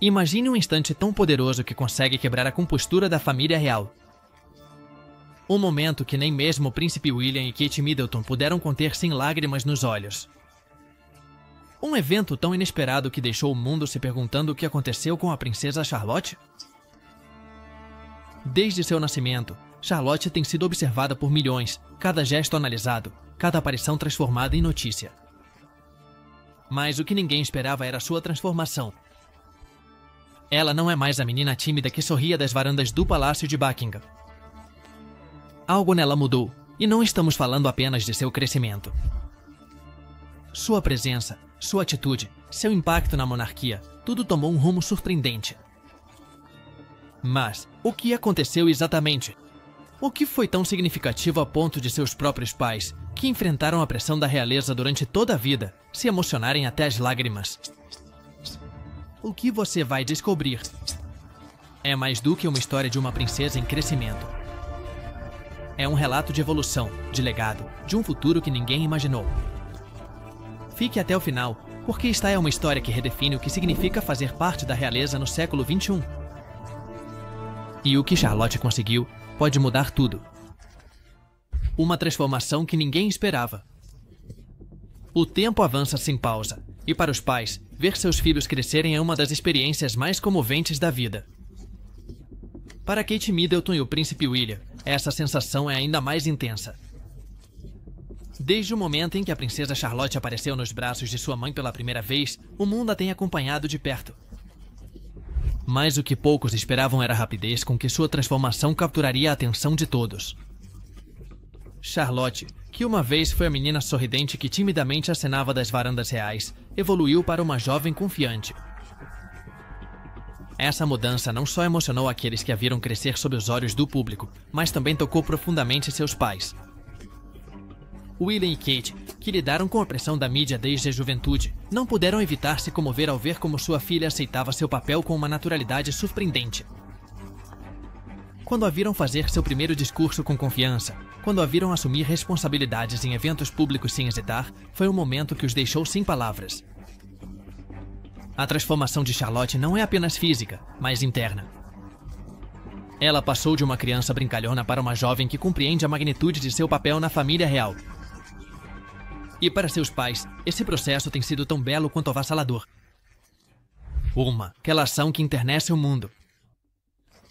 Imagine um instante tão poderoso que consegue quebrar a compostura da família real. Um momento que nem mesmo o príncipe William e Kate Middleton puderam conter sem lágrimas nos olhos. Um evento tão inesperado que deixou o mundo se perguntando o que aconteceu com a princesa Charlotte? Desde seu nascimento, Charlotte tem sido observada por milhões, cada gesto analisado, cada aparição transformada em notícia. Mas o que ninguém esperava era sua transformação. Ela não é mais a menina tímida que sorria das varandas do Palácio de Buckingham. Algo nela mudou, e não estamos falando apenas de seu crescimento. Sua presença, sua atitude, seu impacto na monarquia, tudo tomou um rumo surpreendente. Mas, o que aconteceu exatamente? O que foi tão significativo a ponto de seus próprios pais, que enfrentaram a pressão da realeza durante toda a vida, se emocionarem até as lágrimas? O que você vai descobrir é mais do que uma história de uma princesa em crescimento. É um relato de evolução, de legado, de um futuro que ninguém imaginou. Fique até o final, porque esta é uma história que redefine o que significa fazer parte da realeza no século XXI. E o que Charlotte conseguiu pode mudar tudo. Uma transformação que ninguém esperava. O tempo avança sem pausa, e para os pais, ver seus filhos crescerem é uma das experiências mais comoventes da vida. Para Kate Middleton e o príncipe William, essa sensação é ainda mais intensa. Desde o momento em que a princesa Charlotte apareceu nos braços de sua mãe pela primeira vez, o mundo a tem acompanhado de perto. Mas o que poucos esperavam era a rapidez com que sua transformação capturaria a atenção de todos. Charlotte, que uma vez foi a menina sorridente que timidamente acenava das varandas reais, evoluiu para uma jovem confiante. Essa mudança não só emocionou aqueles que a viram crescer sob os olhos do público, mas também tocou profundamente seus pais. William e Kate, que lidaram com a pressão da mídia desde a juventude, não puderam evitar se comover ao ver como sua filha aceitava seu papel com uma naturalidade surpreendente. Quando a viram fazer seu primeiro discurso com confiança, quando a viram assumir responsabilidades em eventos públicos sem hesitar, foi um momento que os deixou sem palavras. A transformação de Charlotte não é apenas física, mas interna. Ela passou de uma criança brincalhona para uma jovem que compreende a magnitude de seu papel na família real. E para seus pais, esse processo tem sido tão belo quanto avassalador. Uma relação que internece o mundo.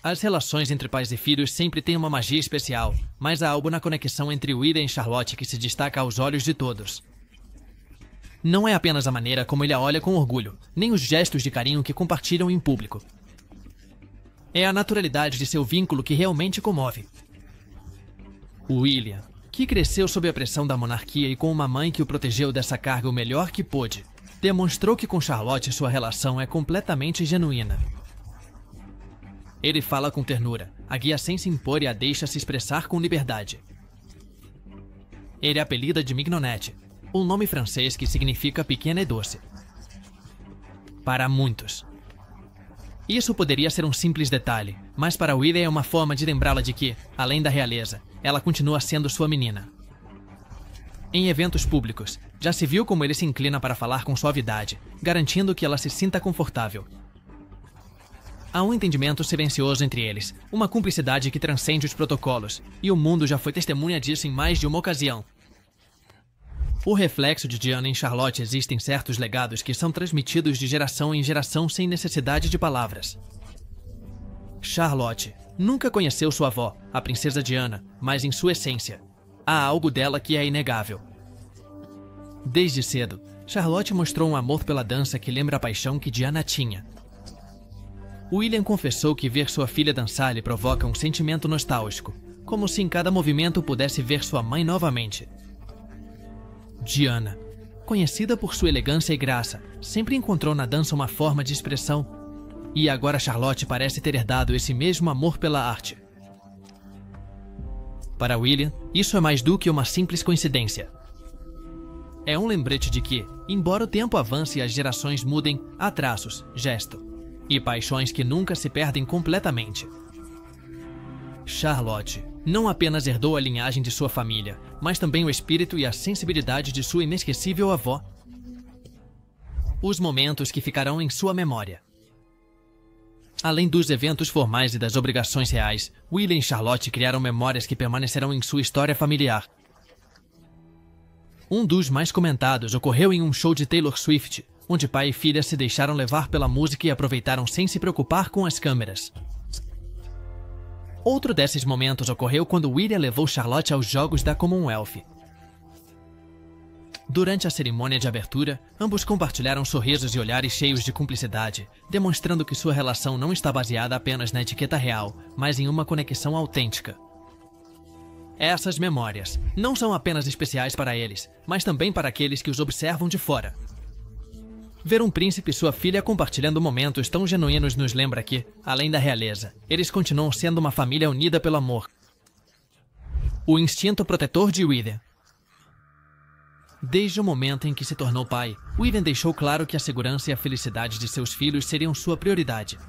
As relações entre pais e filhos sempre têm uma magia especial, mas há algo na conexão entre William e Charlotte que se destaca aos olhos de todos. Não é apenas a maneira como ele a olha com orgulho, nem os gestos de carinho que compartilham em público. É a naturalidade de seu vínculo que realmente comove. William, que cresceu sob a pressão da monarquia e com uma mãe que o protegeu dessa carga o melhor que pôde, demonstrou que com Charlotte sua relação é completamente genuína. Ele fala com ternura, a guia sem se impor e a deixa se expressar com liberdade. Ele apelida de Mignonette, um nome francês que significa pequena e doce. Para muitos. Isso poderia ser um simples detalhe, mas para William é uma forma de lembrá-la de que, além da realeza, ela continua sendo sua menina. Em eventos públicos, já se viu como ele se inclina para falar com suavidade, garantindo que ela se sinta confortável. Há um entendimento silencioso entre eles, uma cumplicidade que transcende os protocolos, e o mundo já foi testemunha disso em mais de uma ocasião. O reflexo de Diana em Charlotte existem certos legados que são transmitidos de geração em geração sem necessidade de palavras. Charlotte nunca conheceu sua avó, a princesa Diana, mas em sua essência, há algo dela que é inegável. Desde cedo, Charlotte mostrou um amor pela dança que lembra a paixão que Diana tinha. William confessou que ver sua filha dançar lhe provoca um sentimento nostálgico, como se em cada movimento pudesse ver sua mãe novamente. Diana, conhecida por sua elegância e graça, sempre encontrou na dança uma forma de expressão, e agora Charlotte parece ter herdado esse mesmo amor pela arte. Para William, isso é mais do que uma simples coincidência. É um lembrete de que, embora o tempo avance e as gerações mudem, há traços, gesto e paixões que nunca se perdem completamente. Charlotte não apenas herdou a linhagem de sua família, mas também o espírito e a sensibilidade de sua inesquecível avó. Os momentos que ficarão em sua memória. Além dos eventos formais e das obrigações reais, William e Charlotte criaram memórias que permanecerão em sua história familiar. Um dos mais comentados ocorreu em um show de Taylor Swift, onde pai e filha se deixaram levar pela música e aproveitaram sem se preocupar com as câmeras. Outro desses momentos ocorreu quando William levou Charlotte aos Jogos da Commonwealth. Durante a cerimônia de abertura, ambos compartilharam sorrisos e olhares cheios de cumplicidade, demonstrando que sua relação não está baseada apenas na etiqueta real, mas em uma conexão autêntica. Essas memórias não são apenas especiais para eles, mas também para aqueles que os observam de fora. Ver um príncipe e sua filha compartilhando momentos tão genuínos nos lembra que, além da realeza, eles continuam sendo uma família unida pelo amor. O instinto protetor de William. Desde o momento em que se tornou pai, William deixou claro que a segurança e a felicidade de seus filhos seriam sua prioridade.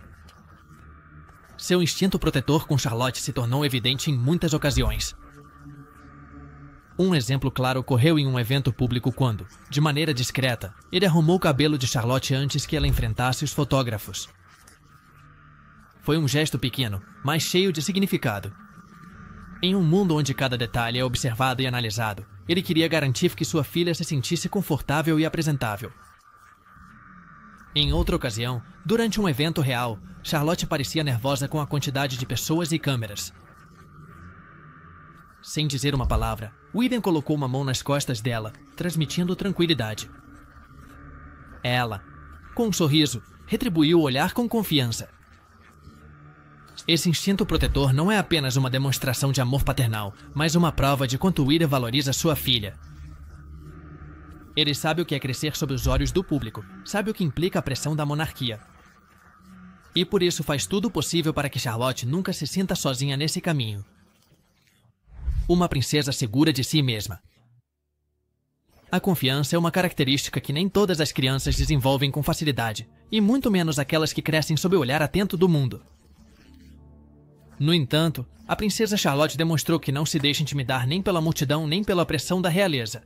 Seu instinto protetor com Charlotte se tornou evidente em muitas ocasiões. Um exemplo claro ocorreu em um evento público quando, de maneira discreta, ele arrumou o cabelo de Charlotte antes que ela enfrentasse os fotógrafos. Foi um gesto pequeno, mas cheio de significado. Em um mundo onde cada detalhe é observado e analisado, ele queria garantir que sua filha se sentisse confortável e apresentável. Em outra ocasião, durante um evento real, Charlotte parecia nervosa com a quantidade de pessoas e câmeras. Sem dizer uma palavra, William colocou uma mão nas costas dela, transmitindo tranquilidade. Ela, com um sorriso, retribuiu o olhar com confiança. Esse instinto protetor não é apenas uma demonstração de amor paternal, mas uma prova de quanto William valoriza sua filha. Ele sabe o que é crescer sob os olhos do público, sabe o que implica a pressão da monarquia. E por isso faz tudo o possível para que Charlotte nunca se sinta sozinha nesse caminho. Uma princesa segura de si mesma. A confiança é uma característica que nem todas as crianças desenvolvem com facilidade, e muito menos aquelas que crescem sob o olhar atento do mundo. No entanto, a princesa Charlotte demonstrou que não se deixa intimidar nem pela multidão nem pela pressão da realeza.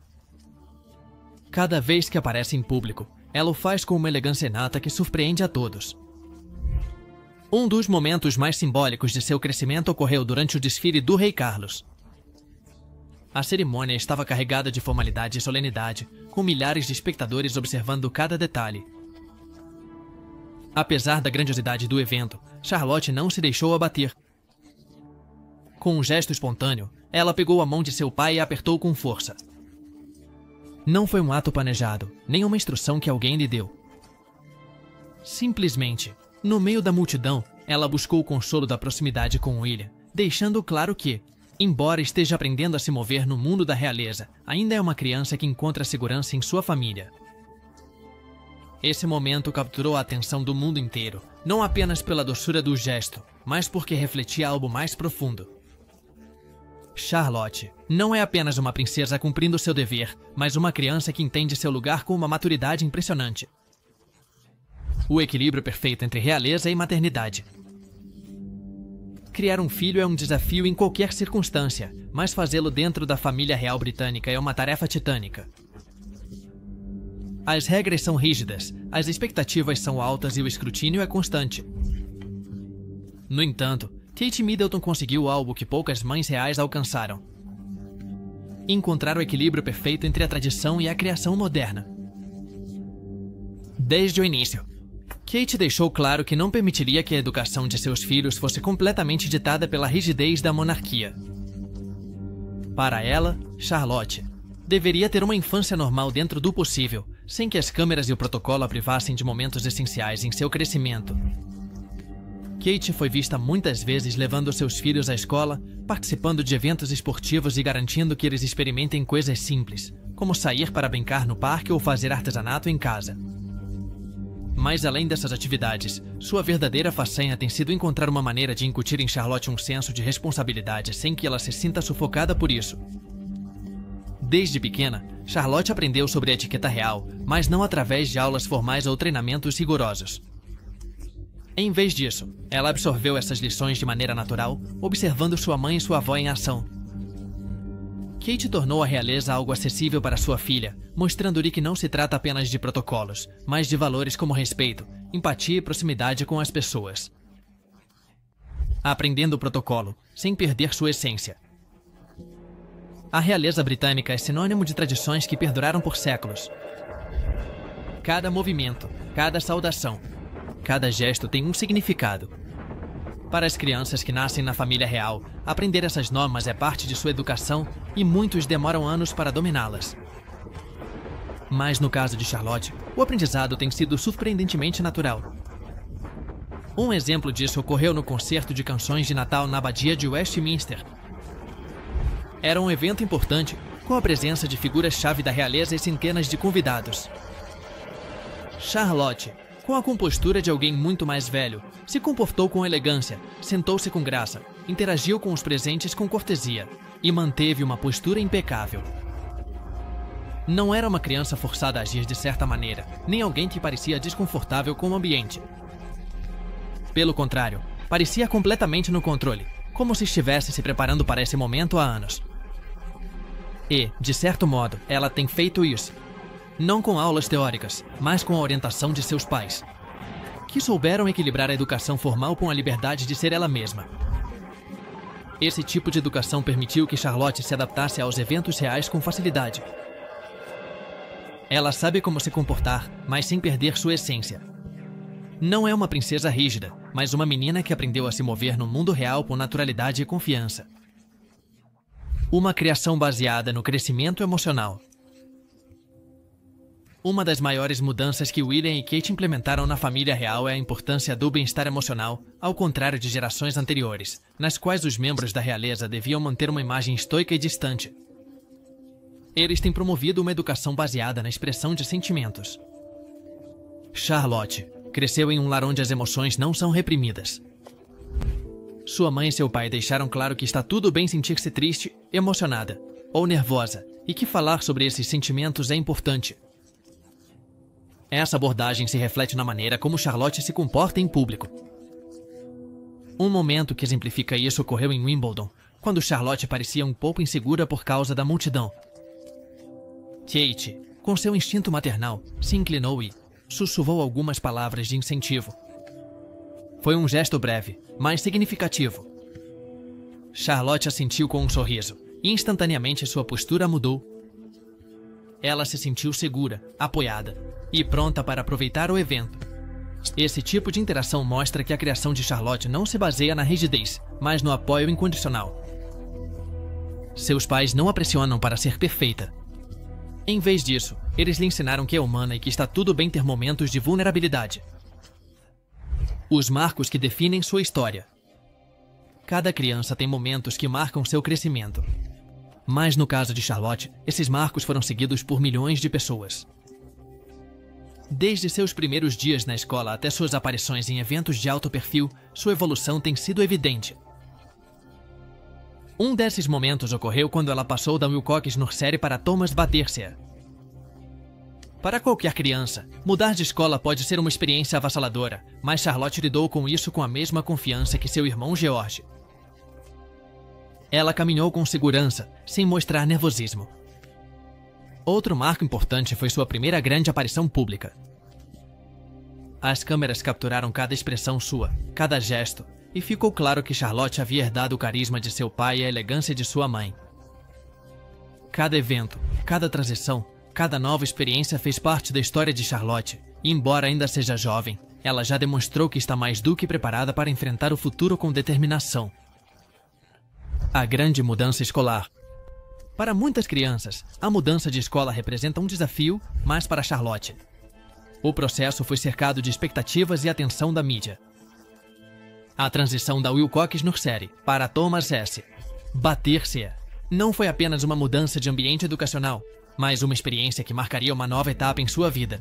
Cada vez que aparece em público, ela o faz com uma elegância inata que surpreende a todos. Um dos momentos mais simbólicos de seu crescimento ocorreu durante o desfile do Rei Carlos. A cerimônia estava carregada de formalidade e solenidade, com milhares de espectadores observando cada detalhe. Apesar da grandiosidade do evento, Charlotte não se deixou abater. Com um gesto espontâneo, ela pegou a mão de seu pai e a apertou com força. Não foi um ato planejado, nem uma instrução que alguém lhe deu. Simplesmente, no meio da multidão, ela buscou o consolo da proximidade com William, deixando claro que, embora esteja aprendendo a se mover no mundo da realeza, ainda é uma criança que encontra segurança em sua família. Esse momento capturou a atenção do mundo inteiro, não apenas pela doçura do gesto, mas porque refletia algo mais profundo. Charlotte não é apenas uma princesa cumprindo seu dever, mas uma criança que entende seu lugar com uma maturidade impressionante. O equilíbrio perfeito entre realeza e maternidade. Criar um filho é um desafio em qualquer circunstância, mas fazê-lo dentro da família real britânica é uma tarefa titânica. As regras são rígidas, as expectativas são altas e o escrutínio é constante. No entanto, Kate Middleton conseguiu algo que poucas mães reais alcançaram: encontrar o equilíbrio perfeito entre a tradição e a criação moderna. Desde o início, Kate deixou claro que não permitiria que a educação de seus filhos fosse completamente ditada pela rigidez da monarquia. Para ela, Charlotte deveria ter uma infância normal dentro do possível, sem que as câmeras e o protocolo a privassem de momentos essenciais em seu crescimento. Kate foi vista muitas vezes levando seus filhos à escola, participando de eventos esportivos e garantindo que eles experimentem coisas simples, como sair para brincar no parque ou fazer artesanato em casa. Mas além dessas atividades, sua verdadeira façanha tem sido encontrar uma maneira de incutir em Charlotte um senso de responsabilidade sem que ela se sinta sufocada por isso. Desde pequena, Charlotte aprendeu sobre a etiqueta real, mas não através de aulas formais ou treinamentos rigorosos. Em vez disso, ela absorveu essas lições de maneira natural, observando sua mãe e sua avó em ação. Kate tornou a realeza algo acessível para sua filha, mostrando-lhe que não se trata apenas de protocolos, mas de valores como respeito, empatia e proximidade com as pessoas. aprendendo o protocolo, sem perder sua essência. A realeza britânica é sinônimo de tradições que perduraram por séculos. Cada movimento, cada saudação, cada gesto tem um significado. Para as crianças que nascem na família real, aprender essas normas é parte de sua educação e muitos demoram anos para dominá-las. Mas no caso de Charlotte, o aprendizado tem sido surpreendentemente natural. Um exemplo disso ocorreu no concerto de canções de Natal na Abadia de Westminster. Era um evento importante, com a presença de figuras-chave da realeza e centenas de convidados. Charlotte, com a compostura de alguém muito mais velho, se comportou com elegância, sentou-se com graça, interagiu com os presentes com cortesia e manteve uma postura impecável. Não era uma criança forçada a agir de certa maneira, nem alguém que parecia desconfortável com o ambiente. Pelo contrário, parecia completamente no controle, como se estivesse se preparando para esse momento há anos. E, de certo modo, ela tem feito isso. Não com aulas teóricas, mas com a orientação de seus pais, que souberam equilibrar a educação formal com a liberdade de ser ela mesma. Esse tipo de educação permitiu que Charlotte se adaptasse aos eventos reais com facilidade. Ela sabe como se comportar, mas sem perder sua essência. Não é uma princesa rígida, mas uma menina que aprendeu a se mover no mundo real com naturalidade e confiança. Uma criação baseada no crescimento emocional. Uma das maiores mudanças que William e Kate implementaram na família real é a importância do bem-estar emocional, ao contrário de gerações anteriores, nas quais os membros da realeza deviam manter uma imagem estoica e distante. Eles têm promovido uma educação baseada na expressão de sentimentos. Charlotte cresceu em um lar onde as emoções não são reprimidas. Sua mãe e seu pai deixaram claro que está tudo bem sentir-se triste, emocionada ou nervosa e que falar sobre esses sentimentos é importante. Essa abordagem se reflete na maneira como Charlotte se comporta em público. Um momento que exemplifica isso ocorreu em Wimbledon, quando Charlotte parecia um pouco insegura por causa da multidão. Kate, com seu instinto maternal, se inclinou e sussurrou algumas palavras de incentivo. Foi um gesto breve, mas significativo. Charlotte assentiu com um sorriso, e instantaneamente sua postura mudou. Ela se sentiu segura, apoiada e pronta para aproveitar o evento. Esse tipo de interação mostra que a criação de Charlotte não se baseia na rigidez, mas no apoio incondicional. Seus pais não a pressionam para ser perfeita. Em vez disso, eles lhe ensinaram que é humana e que está tudo bem ter momentos de vulnerabilidade. Os marcos que definem sua história. Cada criança tem momentos que marcam seu crescimento. Mas no caso de Charlotte, esses marcos foram seguidos por milhões de pessoas. Desde seus primeiros dias na escola até suas aparições em eventos de alto perfil, sua evolução tem sido evidente. Um desses momentos ocorreu quando ela passou da Wilcox Nursery para Thomas Battercia. Para qualquer criança, mudar de escola pode ser uma experiência avassaladora, mas Charlotte lidou com isso com a mesma confiança que seu irmão George. Ela caminhou com segurança, sem mostrar nervosismo. Outro marco importante foi sua primeira grande aparição pública. As câmeras capturaram cada expressão sua, cada gesto, e ficou claro que Charlotte havia herdado o carisma de seu pai e a elegância de sua mãe. Cada evento, cada transição, cada nova experiência fez parte da história de Charlotte, e embora ainda seja jovem, ela já demonstrou que está mais do que preparada para enfrentar o futuro com determinação. A grande mudança escolar. Para muitas crianças, a mudança de escola representa um desafio, mas para Charlotte, o processo foi cercado de expectativas e atenção da mídia. A transição da Wilcox Nursery para Thomas S. Battercia não foi apenas uma mudança de ambiente educacional, mas uma experiência que marcaria uma nova etapa em sua vida.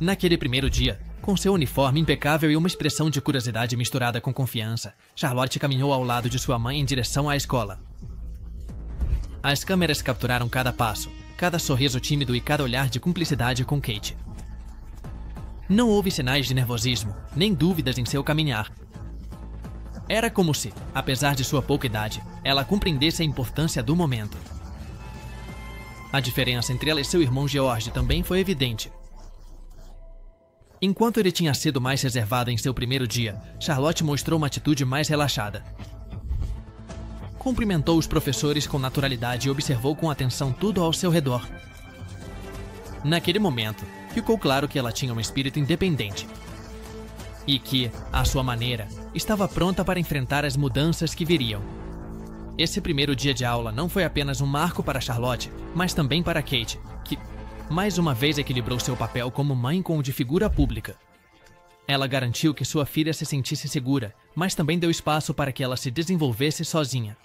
Naquele primeiro dia, com seu uniforme impecável e uma expressão de curiosidade misturada com confiança, Charlotte caminhou ao lado de sua mãe em direção à escola. As câmeras capturaram cada passo, cada sorriso tímido e cada olhar de cumplicidade com Kate. Não houve sinais de nervosismo, nem dúvidas em seu caminhar. Era como se, apesar de sua pouca idade, ela compreendesse a importância do momento. A diferença entre ela e seu irmão George também foi evidente. Enquanto ele tinha sido mais reservada em seu primeiro dia, Charlotte mostrou uma atitude mais relaxada. Cumprimentou os professores com naturalidade e observou com atenção tudo ao seu redor. Naquele momento, ficou claro que ela tinha um espírito independente e que, à sua maneira, estava pronta para enfrentar as mudanças que viriam. Esse primeiro dia de aula não foi apenas um marco para Charlotte, mas também para Kate, que, mais uma vez, equilibrou seu papel como mãe com o de figura pública. Ela garantiu que sua filha se sentisse segura, mas também deu espaço para que ela se desenvolvesse sozinha.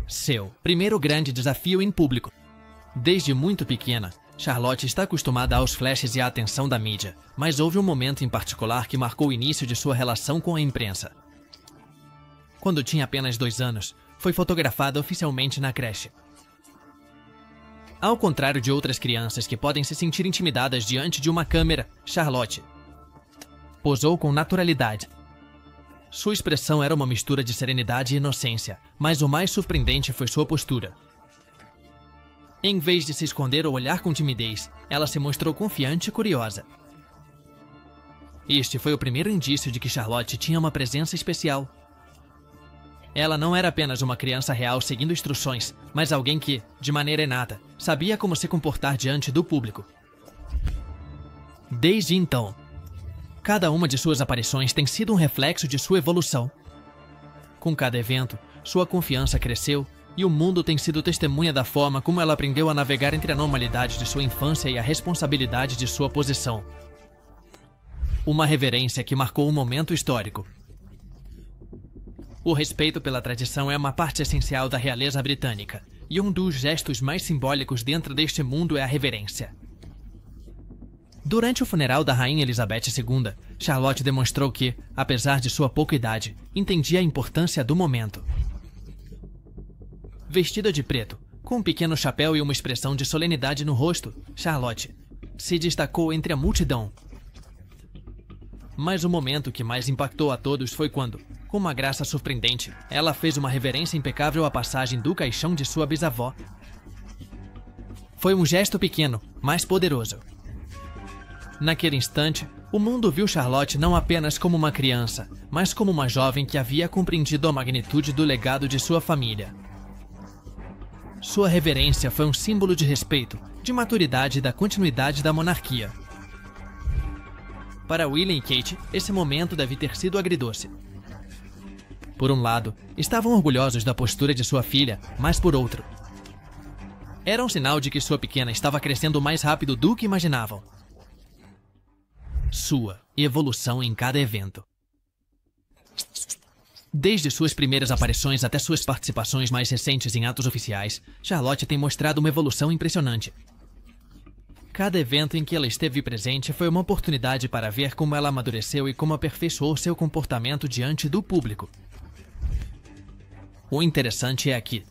Seu primeiro grande desafio em público. Desde muito pequena, Charlotte está acostumada aos flashes e à atenção da mídia, mas houve um momento em particular que marcou o início de sua relação com a imprensa. Quando tinha apenas 2 anos, foi fotografada oficialmente na creche. Ao contrário de outras crianças que podem se sentir intimidadas diante de uma câmera, Charlotte posou com naturalidade. Sua expressão era uma mistura de serenidade e inocência, mas o mais surpreendente foi sua postura. Em vez de se esconder ou olhar com timidez, ela se mostrou confiante e curiosa. Este foi o primeiro indício de que Charlotte tinha uma presença especial. Ela não era apenas uma criança real seguindo instruções, mas alguém que, de maneira inata, sabia como se comportar diante do público. Desde então, cada uma de suas aparições tem sido um reflexo de sua evolução. Com cada evento, sua confiança cresceu e o mundo tem sido testemunha da forma como ela aprendeu a navegar entre a normalidade de sua infância e a responsabilidade de sua posição. Uma reverência que marcou um momento histórico. O respeito pela tradição é uma parte essencial da realeza britânica, e um dos gestos mais simbólicos dentro deste mundo é a reverência. Durante o funeral da Rainha Elizabeth II, Charlotte demonstrou que, apesar de sua pouca idade, entendia a importância do momento. Vestida de preto, com um pequeno chapéu e uma expressão de solenidade no rosto, Charlotte se destacou entre a multidão. Mas o momento que mais impactou a todos foi quando, com uma graça surpreendente, ela fez uma reverência impecável à passagem do caixão de sua bisavó. Foi um gesto pequeno, mas poderoso. Naquele instante, o mundo viu Charlotte não apenas como uma criança, mas como uma jovem que havia compreendido a magnitude do legado de sua família. Sua reverência foi um símbolo de respeito, de maturidade e da continuidade da monarquia. Para William e Kate, esse momento deve ter sido agridoce. Por um lado, estavam orgulhosos da postura de sua filha, mas por outro, era um sinal de que sua pequena estava crescendo mais rápido do que imaginavam. Sua evolução em cada evento. Desde suas primeiras aparições até suas participações mais recentes em atos oficiais, Charlotte tem mostrado uma evolução impressionante. Cada evento em que ela esteve presente foi uma oportunidade para ver como ela amadureceu e como aperfeiçoou seu comportamento diante do público. O interessante é que,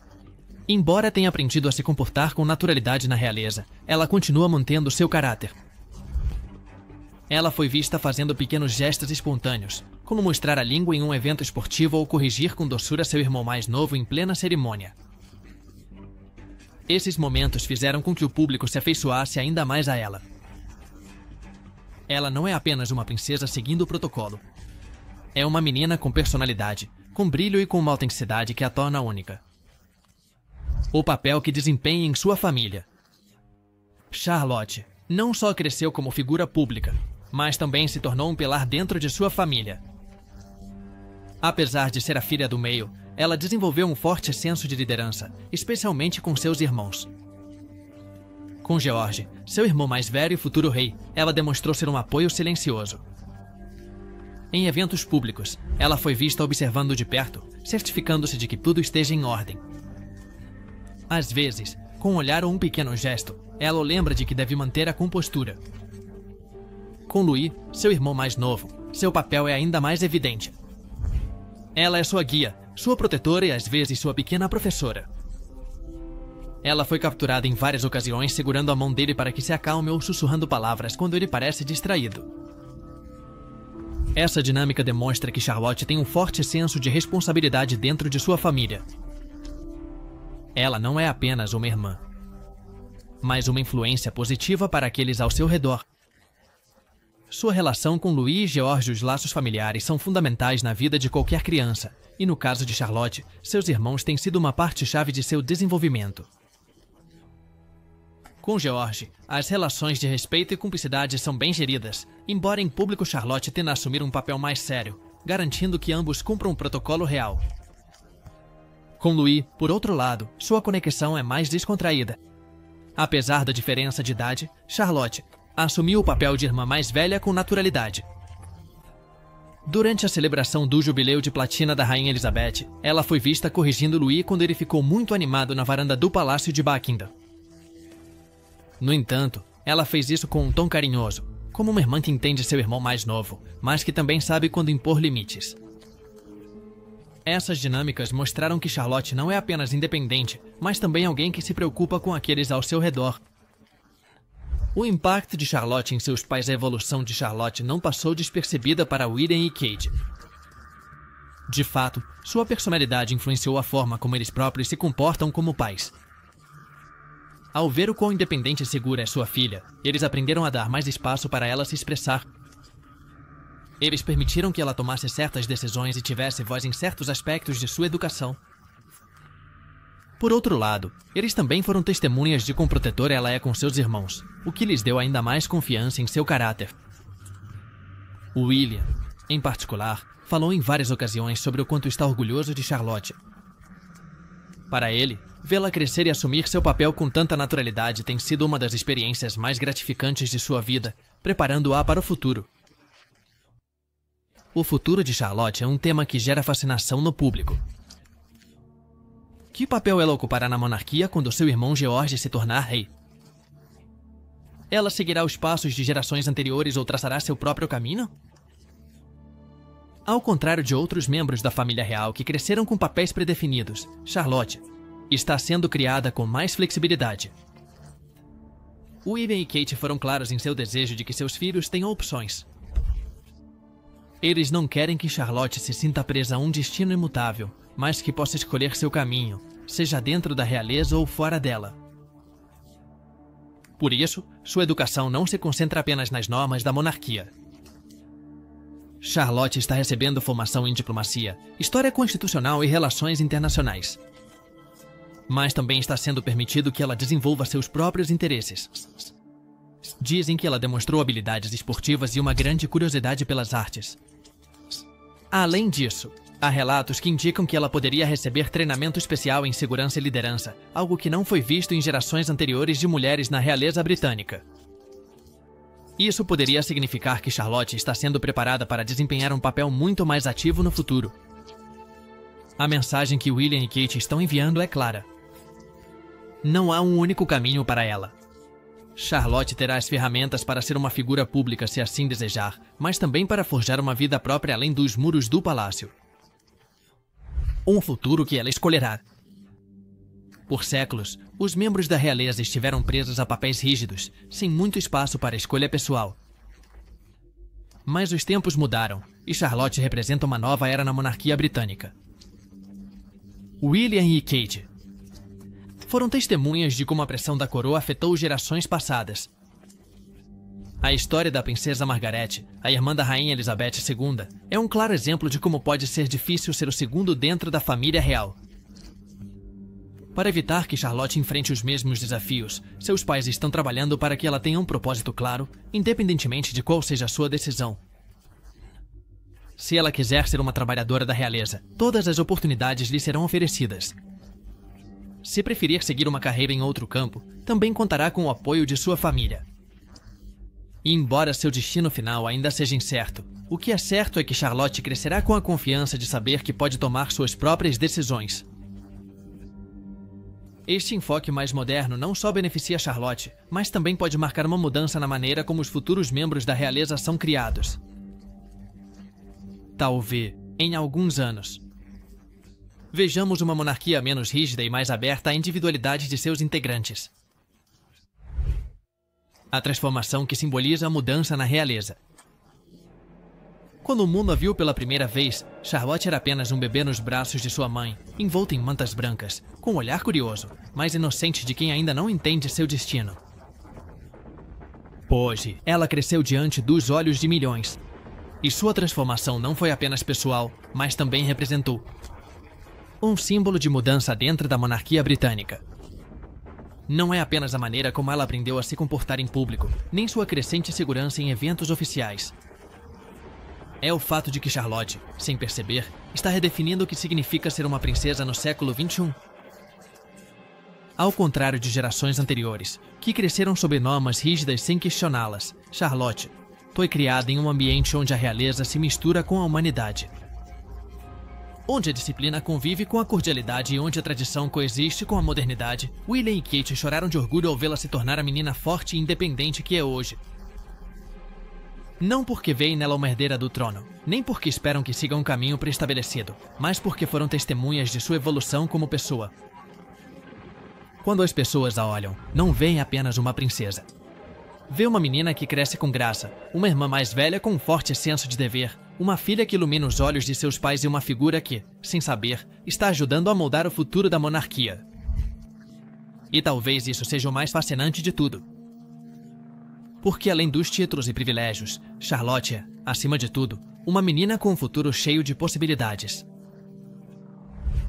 embora tenha aprendido a se comportar com naturalidade na realeza, ela continua mantendo seu caráter. Ela foi vista fazendo pequenos gestos espontâneos, como mostrar a língua em um evento esportivo ou corrigir com doçura seu irmão mais novo em plena cerimônia. Esses momentos fizeram com que o público se afeiçoasse ainda mais a ela. Ela não é apenas uma princesa seguindo o protocolo. É uma menina com personalidade, com brilho e com uma autenticidade que a torna única. O papel que desempenha em sua família. Charlotte não só cresceu como figura pública, mas também se tornou um pilar dentro de sua família. Apesar de ser a filha do meio, ela desenvolveu um forte senso de liderança, especialmente com seus irmãos. Com George, seu irmão mais velho e futuro rei, ela demonstrou ser um apoio silencioso. Em eventos públicos, ela foi vista observando de perto, certificando-se de que tudo esteja em ordem. Às vezes, com um olhar ou um pequeno gesto, ela o lembra de que deve manter a compostura. Com Louis, seu irmão mais novo, seu papel é ainda mais evidente. Ela é sua guia, sua protetora e às vezes sua pequena professora. Ela foi capturada em várias ocasiões segurando a mão dele para que se acalme ou sussurrando palavras quando ele parece distraído. Essa dinâmica demonstra que Charlotte tem um forte senso de responsabilidade dentro de sua família. Ela não é apenas uma irmã, mas uma influência positiva para aqueles ao seu redor. Sua relação com Louis e George e os laços familiares são fundamentais na vida de qualquer criança, e no caso de Charlotte, seus irmãos têm sido uma parte-chave de seu desenvolvimento. Com George, as relações de respeito e cumplicidade são bem geridas, embora em público Charlotte tenda a assumir um papel mais sério, garantindo que ambos cumpram um protocolo real. Com Louis, por outro lado, sua conexão é mais descontraída. Apesar da diferença de idade, Charlotte assumiu o papel de irmã mais velha com naturalidade. Durante a celebração do jubileu de platina da Rainha Elizabeth, ela foi vista corrigindo Louis quando ele ficou muito animado na varanda do Palácio de Buckingham. No entanto, ela fez isso com um tom carinhoso, como uma irmã que entende seu irmão mais novo, mas que também sabe quando impor limites. Essas dinâmicas mostraram que Charlotte não é apenas independente, mas também alguém que se preocupa com aqueles ao seu redor. O impacto de Charlotte em seus pais e a evolução de Charlotte não passou despercebida para William e Kate. De fato, sua personalidade influenciou a forma como eles próprios se comportam como pais. Ao ver o quão independente e segura é sua filha, eles aprenderam a dar mais espaço para ela se expressar. Eles permitiram que ela tomasse certas decisões e tivesse voz em certos aspectos de sua educação. Por outro lado, eles também foram testemunhas de quão protetora ela é com seus irmãos, o que lhes deu ainda mais confiança em seu caráter. William, em particular, falou em várias ocasiões sobre o quanto está orgulhoso de Charlotte. Para ele, vê-la crescer e assumir seu papel com tanta naturalidade tem sido uma das experiências mais gratificantes de sua vida, preparando-a para o futuro. O futuro de Charlotte é um tema que gera fascinação no público. Que papel ela ocupará na monarquia quando seu irmão George se tornar rei? Ela seguirá os passos de gerações anteriores ou traçará seu próprio caminho? Ao contrário de outros membros da família real que cresceram com papéis predefinidos, Charlotte está sendo criada com mais flexibilidade. William e Kate foram claros em seu desejo de que seus filhos tenham opções. Eles não querem que Charlotte se sinta presa a um destino imutável, mas que possa escolher seu caminho, seja dentro da realeza ou fora dela. Por isso, sua educação não se concentra apenas nas normas da monarquia. Charlotte está recebendo formação em diplomacia, história constitucional e relações internacionais. Mas também está sendo permitido que ela desenvolva seus próprios interesses. Dizem que ela demonstrou habilidades esportivas e uma grande curiosidade pelas artes. Além disso, há relatos que indicam que ela poderia receber treinamento especial em segurança e liderança, algo que não foi visto em gerações anteriores de mulheres na realeza britânica. Isso poderia significar que Charlotte está sendo preparada para desempenhar um papel muito mais ativo no futuro. A mensagem que William e Kate estão enviando é clara. Não há um único caminho para ela. Charlotte terá as ferramentas para ser uma figura pública se assim desejar, mas também para forjar uma vida própria além dos muros do palácio. Um futuro que ela escolherá. Por séculos, os membros da realeza estiveram presos a papéis rígidos, sem muito espaço para escolha pessoal. Mas os tempos mudaram, e Charlotte representa uma nova era na monarquia britânica. William e Kate foram testemunhas de como a pressão da coroa afetou gerações passadas. A história da princesa Margaret, a irmã da rainha Elizabeth II, é um claro exemplo de como pode ser difícil ser o segundo dentro da família real. Para evitar que Charlotte enfrente os mesmos desafios, seus pais estão trabalhando para que ela tenha um propósito claro, independentemente de qual seja a sua decisão. Se ela quiser ser uma trabalhadora da realeza, todas as oportunidades lhe serão oferecidas. Se preferir seguir uma carreira em outro campo, também contará com o apoio de sua família. E embora seu destino final ainda seja incerto, o que é certo é que Charlotte crescerá com a confiança de saber que pode tomar suas próprias decisões. Este enfoque mais moderno não só beneficia Charlotte, mas também pode marcar uma mudança na maneira como os futuros membros da realeza são criados. Talvez, em alguns anos, vejamos uma monarquia menos rígida e mais aberta à individualidade de seus integrantes. A transformação que simboliza a mudança na realeza. Quando o mundo a viu pela primeira vez, Charlotte era apenas um bebê nos braços de sua mãe, envolta em mantas brancas, com um olhar curioso, mas inocente de quem ainda não entende seu destino. Hoje, ela cresceu diante dos olhos de milhões. E sua transformação não foi apenas pessoal, mas também representou um símbolo de mudança dentro da monarquia britânica. Não é apenas a maneira como ela aprendeu a se comportar em público, nem sua crescente segurança em eventos oficiais. É o fato de que Charlotte, sem perceber, está redefinindo o que significa ser uma princesa no século XXI. Ao contrário de gerações anteriores, que cresceram sob normas rígidas sem questioná-las, Charlotte foi criada em um ambiente onde a realeza se mistura com a humanidade. Onde a disciplina convive com a cordialidade e onde a tradição coexiste com a modernidade, William e Kate choraram de orgulho ao vê-la se tornar a menina forte e independente que é hoje. Não porque veem nela uma herdeira do trono, nem porque esperam que siga um caminho pré-estabelecido, mas porque foram testemunhas de sua evolução como pessoa. Quando as pessoas a olham, não veem apenas uma princesa. Vê uma menina que cresce com graça, uma irmã mais velha com um forte senso de dever, uma filha que ilumina os olhos de seus pais e uma figura que, sem saber, está ajudando a moldar o futuro da monarquia. E talvez isso seja o mais fascinante de tudo. Porque além dos títulos e privilégios, Charlotte é, acima de tudo, uma menina com um futuro cheio de possibilidades.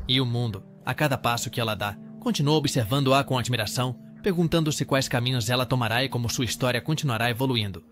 E o mundo, a cada passo que ela dá, continua observando-a com admiração, perguntando-se quais caminhos ela tomará e como sua história continuará evoluindo.